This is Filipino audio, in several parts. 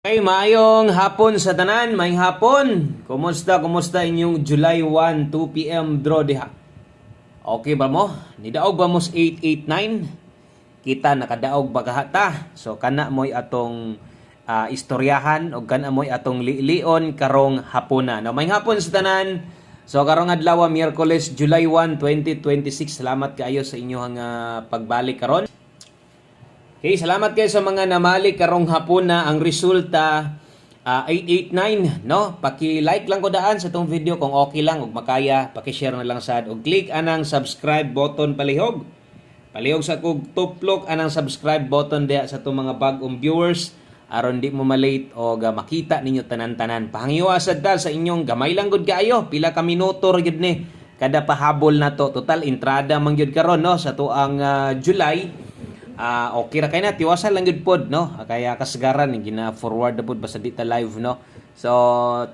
Okay, maayong hapon sa tanan, maayong hapon. Kumusta inyong July 1, 2 p.m. draw diha? Okay ba mo? Nidaog ba mo sa 889? Kita nakadaog bagahata. So kana mo'y atong istoryahan o kana mo'y atong lion karong hapuna. No, maayong hapon sa tanan. So karong adlaw Miyerkules, July 1, 2026. Salamat kaayo sa inyong pagbalik karon. Okay, salamat kayo sa mga namali karong hapon na ang resulta 889, no? Paki-like lang ko daan sa tong video kung okay lang ug makaya, paki-share na lang sad ug click anang subscribe button palihog. Palihog sa kog tuplok anang subscribe button diha sa tong mga bagong viewers aron di mo malate o makita ninyo tanan-tanan. Pahangiwa sad ta sa inyong gamay lang gud kaayo, pila ka minuto ra gid ni kada pahabol na to. Total entrada man gyud karon no sa tuang July. Okay ra kay na tiwasan lang gyud pod no kaya kasagaran gina-forward na pod basta di ta live no. So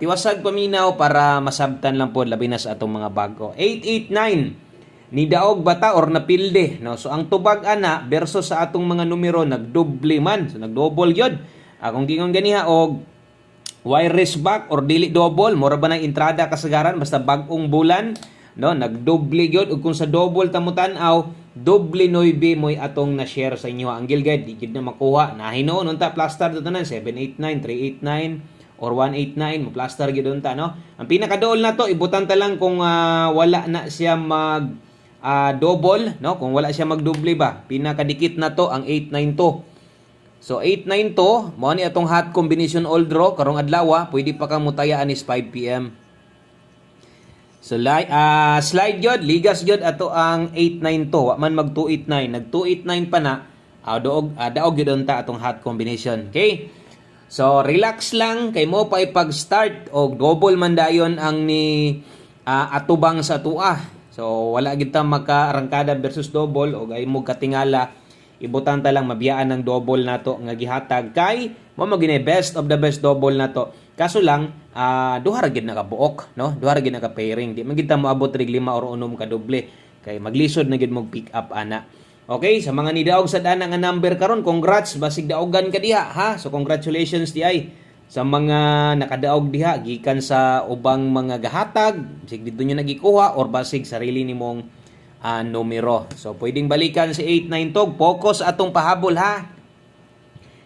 tiwasag paminaw para masabtan lang pod labi na sa atong mga bago. 889 ni daog bata or napilde no. So ang tubag ana versus sa atong mga numero nagdoble man. So nagdouble gyud. Kung gingon ganiha og wire back or dili double mura ba nang entrada kasagaran basta bag-ong bulan no nagdoble gyud ug kung sa double ta mo tan-aw doble 9 mo'y atong na-share sa inyo. Ang gilgad, di gid na makuha. Nahinoon, unta, plaster dito na, 789, 389, or 189, mo-plaster gid unta, no? Ang pinakadool na to, ibutan ta lang kung wala na siya double, no? Kung wala siya magdoble ba. Pinakadikit na to, ang 892. So, 892, mo ni atong hot combination all draw, karong adlaw, pwede pa kang mutayaan is 5 p.m. So slide yun, ligas yun ato ang 892, wa man mag 289, nag 289 pa na, daog yun ta atong hot combination. Okay? So relax lang kay mo pa ipag-start og double man dayon ang ni atubang sa tua. So wala gid ta maka-arangkada versus double og ay mo katingala ibutan ta lang mabiyaan ng double nato nga gihatag kay mo magini best of the best double nato. Kaso lang duha ra gid nakabuok no, duha ra gid naka pairing, di man gid ta moabot rig 5 or 6 ka doble kay maglisod na gid mo pick up ana. Okay, sa mga nidaog sa dana nga number karon, congrats basig daogan ka diha ha. So congratulations di ay sa mga nakadaog diha gikan sa ubang mga gahatag, sig dito nyo nagikuha or basig sarili nimong numero. So pwedeng balikan si 89 tog, focus atong pahabol ha.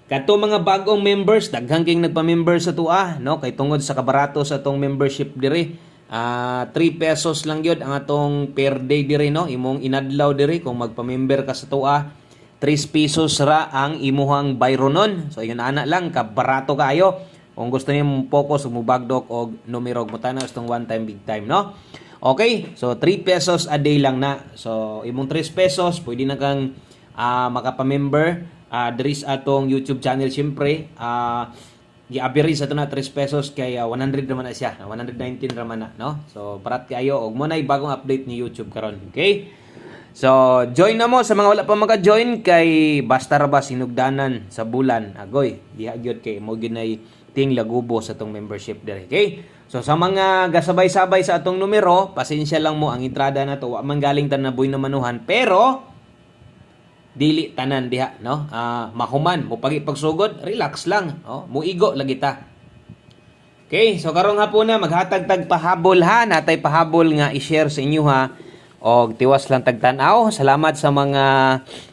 Kato mga bagong members, daghang king nagpa-member sa tua, no? Kay tungod sa kabarato sa atong membership dire, 3 pesos lang gyud ang atong per day dire, no? Imong inadlaw dire kung magpa-member ka sa tua, 3 pesos ra ang imuhang bayronon. So yun ana lang, kabarato kaayo. Kung gusto niyo mo focus mo bagdok og numero mo tanaw itong one time big time, no? Okay, so 3 pesos a day lang na. So imong 3 pesos, pwede na kang makapa-member. There is atong YouTube channel siyempre. Gi-average sa ito na 3 pesos kay 100 naman na siya. 119 naman na, no? So, parat kayo. Og mo na bagong update ni YouTube karon. Okay? So, join na mo sa mga wala pa maka-join kay basta ra ba sinugdanan sa bulan. Agoy, diha gyud kay mo ginay ting lagubo sa atong membership dire. Okay? So, sa mga gasabay-sabay sa atong numero, pasensya lang mo ang entrada na to. Wa man galing tan na buy na manuhan, pero dili tanan diha no, mahuman mo pagsugod, relax lang no, muigo lagi ta. Okay, so karong hapon na maghatag tag pahabol ha, natay pahabol nga i-share sa inyo ha, og tiwas lang tagtan-aw. Salamat sa mga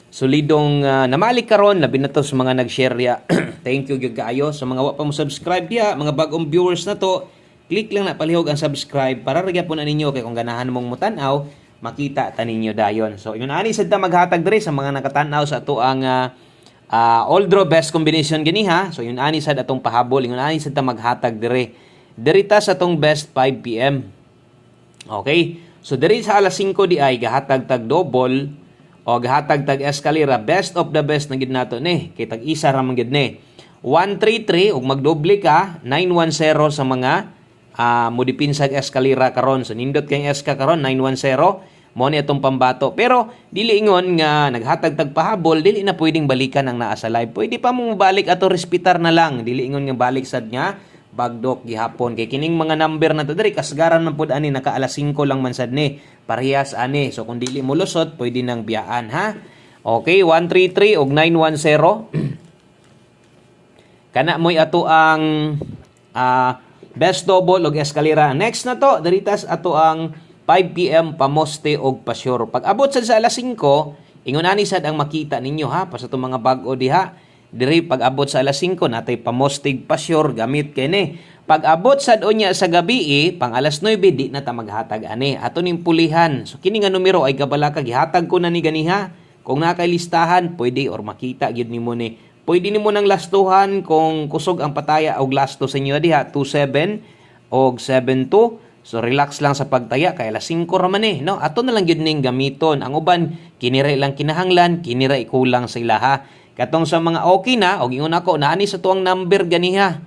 solidong namali karon, labi na to sa mga nag-share ya. Thank you gyud kaayo sa mga wa pa mo subscribe diha, mga bagong viewers na to, click lang na palihog ang subscribe para ra gyapon ninyo kay kung ganahan mong mutan-aw makita taninyo dayon. So yun ani sad ta maghatag diri sa mga nakatan-aw sa ato ang all draw best combination gani ha. So yun ani sad atong pahabol, yun ani sad ta maghatag diri. Diri ta sa atong best 5 PM. Okay? So diri sa alas 5 di ay gahatag tag double o gahatag tag escalera, best of the best na gid nato ni. Kay tag isa ra man gid ni. 133 ug magdoble ka 910 sa mga mudipinsag escalera karon. So nindot kay eska karon 910 mo ni atong pambato. Pero dili ingon nga naghatag tag pahabol, dili na pwedeng balikan ang naa sa live. Pwede pa mo balik ato respitar na lang. Dili ingon nga balik sad nga bagdok gihapon kay kining mga number na to diri kasgaran man pud ani naka alas 5 lang man sad ni. Parehas ani. So kung dili mo lusot, pwede nang biyaan ha. Okay, 133 ug 910. Kana mo'y ato ang best double og eskalera. Next na to, diritas ato ang 5 PM pamoste og pasyur. Pag abot sad sa alas 5, ingon ani sad ang makita ninyo ha, pa sa itong mga bag-o diha. Diri pag abot sa alas 5 natay pamostig pasyur gamit kini. Pag abot sad unya sa gabi pang alas 9 di na ta maghatag ani. Ato ning pulihan. So kini nga numero ay kabalaka gihatag ko na ni ganiha. Kung nakay listahan, pwede or makita gyud nimo ni. Pwede nimo nang lastuhan kung kusog ang pataya og lasto sa inyo diha 27 og 72. So relax lang sa pagtaya kay alas 5 ra man no. Ato na lang gyud ning gamiton. Ang uban kinira lang kinahanglan, kinira ikulang sa ilaha. Katong sa mga okay na, og ingon ako, naani sa tuwang number ganiha.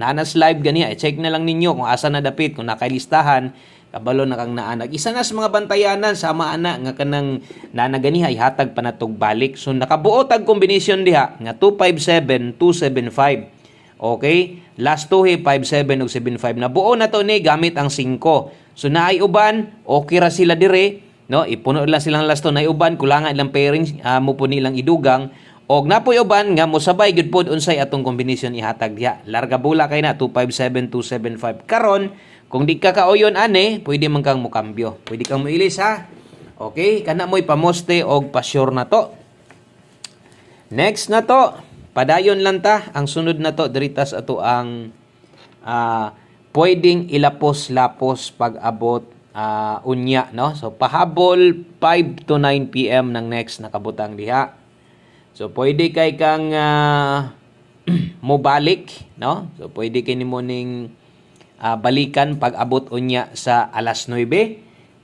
Naanas live ganiha. I-check na lang ninyo kung asa na dapit, kung nakailistahan, kabalo na kang naanag. Isa na sa mga bantayanan, sama ana, nga kanang naanaganiha, ihatag pa na tog balik. So nakabuo tag kombinasyon diha, nga 257, 275. Okay? Last 2 57 ug 75. Nabuo na to ni gamit ang 5. So naay uban, okay ra sila dire, no? Ipuno lang silang last 2 naay uban, kulangan ilang pairings, mo po nilang idugang. Og napoy uban nga mosabay gyud pod unsay atong kombinasyon ihatag diha. Larga bula kay na 257 275. Karon kung di ka kauyon ane, pwede man kang mukambyo. Pwede kang moilis ha. Okay, kana mo'y pamoste og pasyur na to. Next na to, padayon lang ta. Ang sunod na to diritas ato ang pwedeng ilapos-lapos pag abot unya, no? So pahabol 5 to 9 PM ng next nakabutang diha. So pwede kay kang mobalik, no? So pwede kay nimo ning balikan pag abot unya sa alas 9.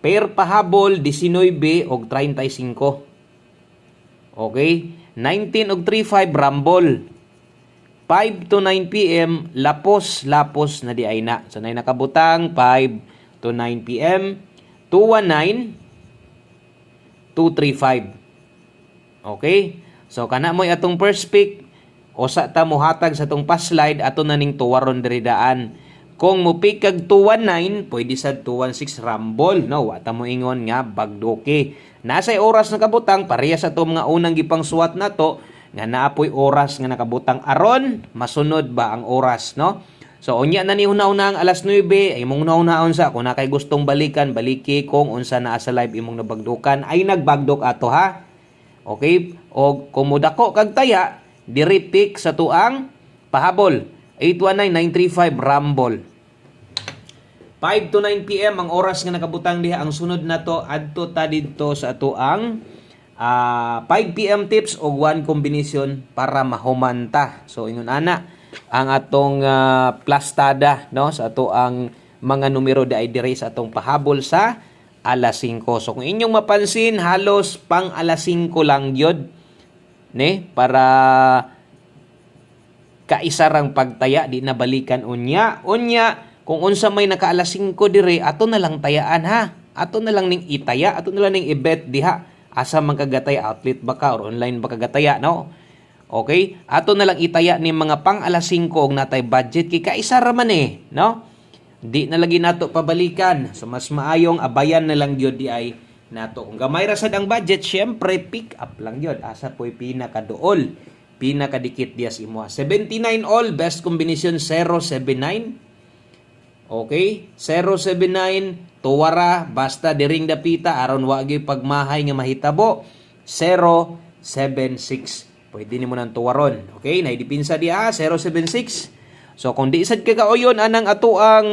Per pahabol 19 og 35. Okay? 19 og 35 rumble. 5 to 9 PM lapos na di ay na. So nay nakabutang 5 to 9 PM 219 235. Okay? So kana mo'y atong first pick, usa ta mohatag sa atong pass slide ato na ning tuwaron diri daan. Kung mo pick kag 219, pwede sad 216 rumble, no? Wa ta mo ingon nga bagdoke. Nasay oras nakabutang pareha sa atong mga unang gipang suwat nato nga naapoy oras nga nakabutang aron masunod ba ang oras, no? So unya na ni una-una ang alas 9 ay imong una-unaon sa kung na kay gustong balikan, baliki kung unsa naa sa live imong nabagdukan ay nagbagdok ato ha. Okay? O kung mudako kag taya, diri pick sa tuang pahabol. 819-935 rumble. 5 to 9 PM ang oras nga nakabutang diha. Ang sunod na to adto ta didto sa tuang 5 PM tips o 1 combination para mahumanta. So ingon ana ang atong plastada, no, sa tuang mga numero di ay diri sa atong pahabol sa alas 5. So kung inyong mapansin, halos pang alas 5 lang yun. Ne? Para kaisarang pagtaya, di na balikan unya. Unya, kung unsa may naka alas 5 dire, ato na lang tayaan ha. Ato na lang ning itaya, ato na lang ning ibet diha. Asa man kagataya, outlet ba ka or online ba kagataya, no? Okay? Ato na lang itaya ni mga pang alas 5 og natay budget kay kaisara man no? Di na lagi nato pabalikan. So mas maayong abayan na lang gyud di ay nato. Kung gamay ra sad ang budget, syempre pick up lang gyud. Asa po'y pinakaduol, pinakadikit dias imo. 79 all, best combination 079. Okay? 079 tuwara basta diring dapita aron wa gyud pagmahay nga mahitabo. 076. Pwede nimo nang tuwaron. Okay? Naidipinsa diha 076. So kung di sad ka kauyon anang ato ang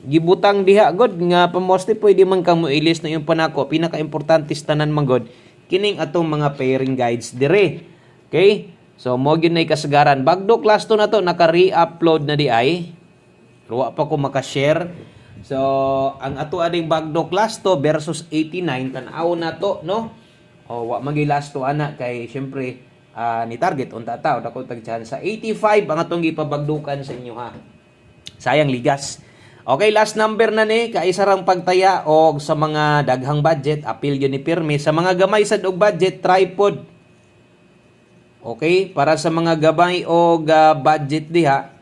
gibutang diha god nga pamoste pwede man kang moilis na yung panako pinaka-importante tanan man god kining atong mga pairing guides dire. Okay? So mo gyud nay kasagaran bagdo class to na to naka-re-upload na di ay. Ruwa pa ko maka-share. So ang ato ading bagdo class to versus 89 tan-aw na to no. O wa magi last to ana kay syempre ni target unta ta dako tag sa 85 ang atong gipabagdukan sa inyo ha. Sayang ligas. Okay, last number na ni kaisarang pagtaya og sa mga daghang budget apil gyud ni pirmi sa mga gamay sad og budget tripod. Okay, para sa mga gamay og budget diha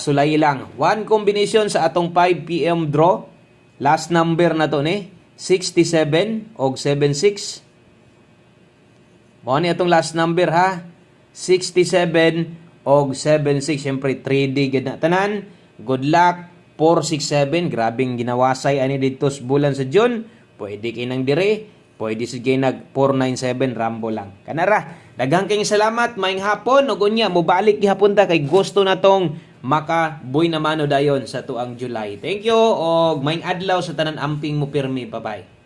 sulay lang. One combination sa atong 5 PM draw. Last number na to ni 67 og 76. Mo ni atong last number ha. 67 og 76 syempre 3D gid na tanan. Good luck 467 grabing ginawasay ani dito sa bulan sa June. Pwede kay nang dire, pwede sige nag 497 Rambo lang. Kanara, daghang kayong salamat maayong hapon ug unya mobalik gihapon ta kay gusto na tong makabuy na mano dayon sa tuang July. Thank you og maayong adlaw sa tanan amping mo pirmi. Bye-bye.